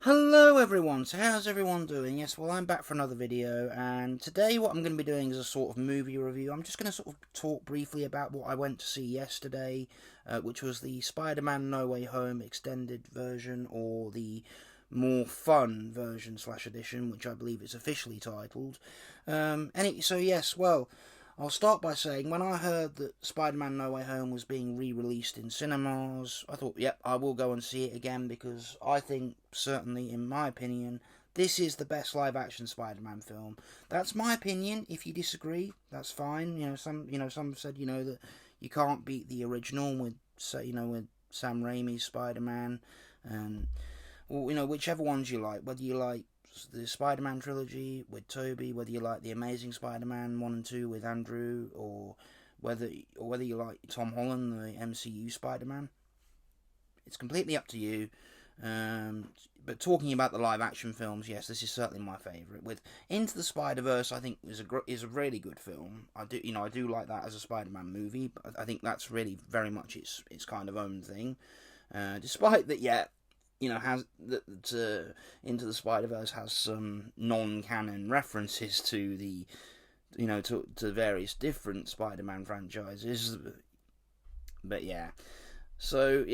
Hello everyone, so how's everyone doing? Yes, well I'm back for another video, and today what I'm going to be doing is a sort of movie review. I'm just going to sort of talk briefly about what I went to see yesterday, which was the Spider-Man No Way Home extended version, or the more fun version slash edition, which I believe it's officially titled. So yes, well, I'll start by saying when I heard that Spider-Man No Way Home was being re-released in cinemas, I thought, yep, I will go and see it again because I think, certainly in my opinion, this is the best live-action Spider-Man film. That's my opinion. If you disagree, that's fine. Some have said, that you can't beat the original with, with Sam Raimi's Spider-Man, and whichever ones you like, whether you like the Spider-Man trilogy with Tobey, whether you like the Amazing Spider-Man 1 and 2 with Andrew, or whether you like Tom Holland, the MCU Spider-Man. It's completely up to you. But talking about the live-action films, yes, this is certainly my favourite. With Into the Spider-Verse, I think is a really good film. I do like that as a Spider-Man movie, but I think that's really very much its kind of own thing. Despite that, yeah, has that Into the Spider Verse has some non-canon references to the to various different Spider-Man franchises, but so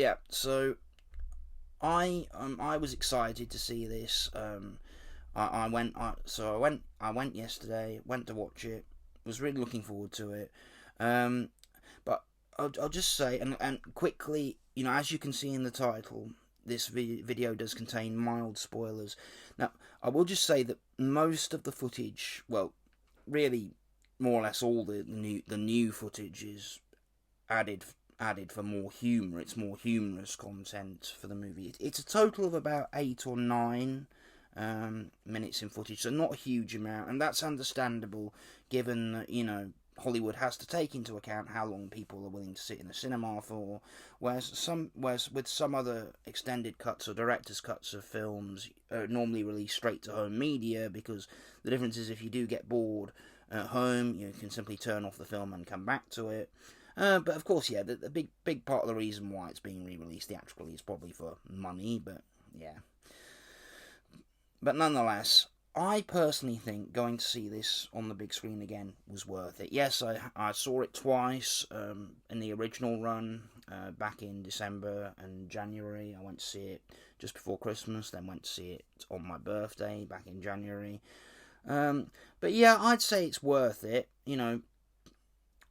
I was excited to see this. I went yesterday, went to watch it, was really looking forward to it. But I'll just say and quickly, as you can see in the title, this video does contain mild spoilers. Now, I will just say that most of the footage, well, really, more or less all the new footage is added for more humour. It's more humorous content for the movie. It's a total of about 8 or 9 minutes in footage, so not a huge amount, and that's understandable given that Hollywood has to take into account how long people are willing to sit in a cinema for, whereas with some other extended cuts or director's cuts of films are normally released straight to home media, because the difference is if you do get bored at home, you can simply turn off the film and come back to it. But of course, yeah, the big part of the reason why it's being re-released theatrically is probably for money, but yeah. But nonetheless, I personally think going to see this on the big screen again was worth it. Yes, I saw it twice in the original run back in December and January. I went to see it just before Christmas, then went to see it on my birthday back in January. But yeah, I'd say it's worth it.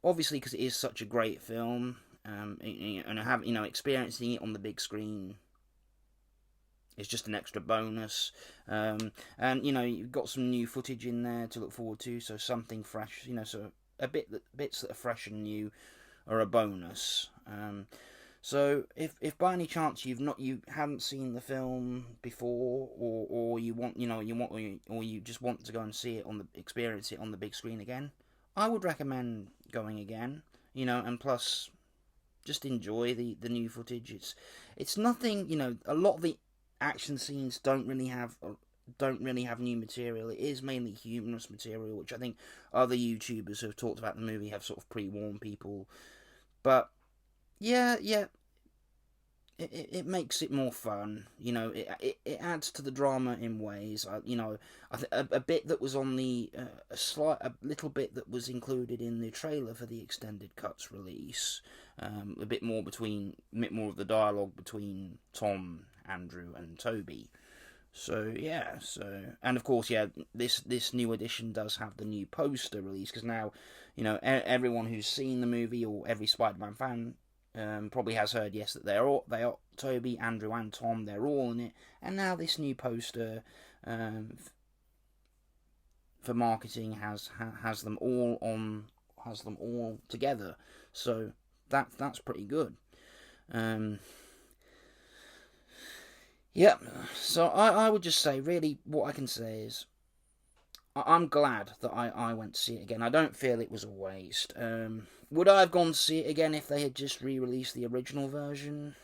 Obviously because it is such a great film, and experiencing it on the big screen it's just an extra bonus. And you've got some new footage in there to look forward to, so something fresh, so bits that are fresh and new are a bonus. So if by any chance you haven't seen the film before, or you want or you just want to go and experience it on the big screen again, I would recommend going again. And plus just enjoy the new footage. It's nothing, a lot of the action scenes don't really have new material. It is mainly humorous material, which I think other YouTubers who have talked about the movie have sort of pre-warned people. But yeah, it makes it more fun. It adds to the drama in ways. A bit that was on a little bit that was included in the trailer for the extended cuts release. A bit more of the dialogue between Tom, Andrew, and Tobey. So yeah, and of course, yeah, this new edition does have the new poster release, because now, everyone who's seen the movie, or every Spider-Man fan, probably has heard, yes, that they are Tobey, Andrew, and Tom. They're all in it, and now this new poster for marketing has them all together. So that's pretty good. Yeah, so I would just say, really, what I can say is I'm glad that I went to see it again. I don't feel it was a waste. Would I have gone to see it again if they had just re-released the original version?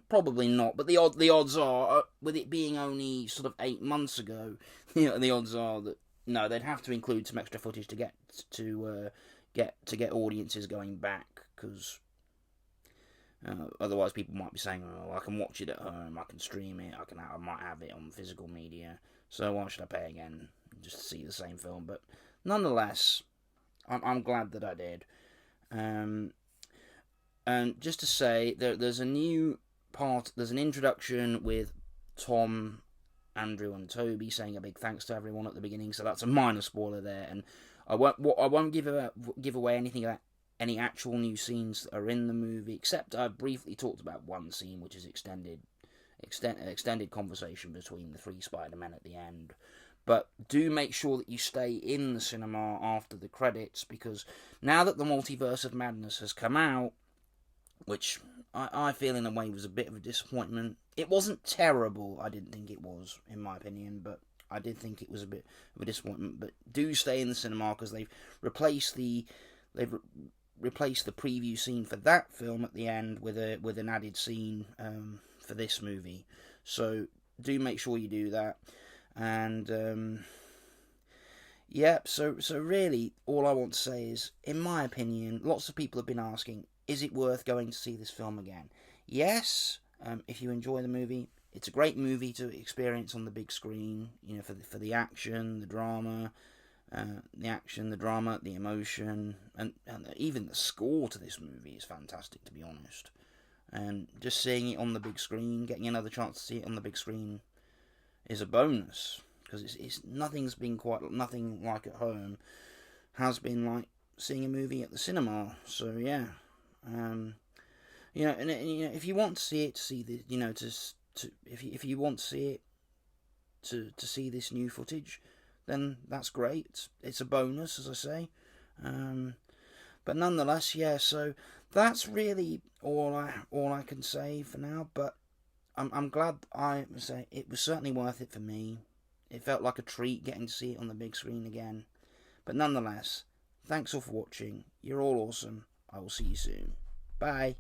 Probably not. But the odds are, with it being only sort of 8 months ago, the odds are that no, they'd have to include some extra footage to get audiences going back, because Otherwise, people might be saying, "Oh, I can watch it at home. I can stream it. I might have it on physical media. So why should I pay again just to see the same film?" But nonetheless, I'm glad that I did. And just to say, there's a new part. There's an introduction with Tom, Andrew, and Toby saying a big thanks to everyone at the beginning. So that's a minor spoiler there, and I won't give away anything about any actual new scenes that are in the movie, except I briefly talked about one scene, which is extended conversation between the three Spider-Men at the end. But do make sure that you stay in the cinema after the credits, because now that the Multiverse of Madness has come out, which I feel in a way was a bit of a disappointment. It wasn't terrible, I didn't think it was, in my opinion, but I did think it was a bit of a disappointment. But do stay in the cinema, because they've replaced the preview scene for that film at the end with an added scene for this movie. So do make sure you do that. And so really all I want to say is, in my opinion, lots of people have been asking, is it worth going to see this film again? Yes, if you enjoy the movie. It's a great movie to experience on the big screen, for the action, the drama, the emotion, and even the score to this movie is fantastic, to be honest. And just seeing it on the big screen, getting another chance to see it on the big screen, is a bonus, because it's nothing like at home has been like seeing a movie at the cinema. So yeah, if you want to see it, if you want to see it to see this new footage, then that's great. It's a bonus, as I say. But nonetheless, yeah. So that's really all I can say for now. But I'm glad it was certainly worth it for me. It felt like a treat getting to see it on the big screen again. But nonetheless, thanks all for watching. You're all awesome. I will see you soon. Bye.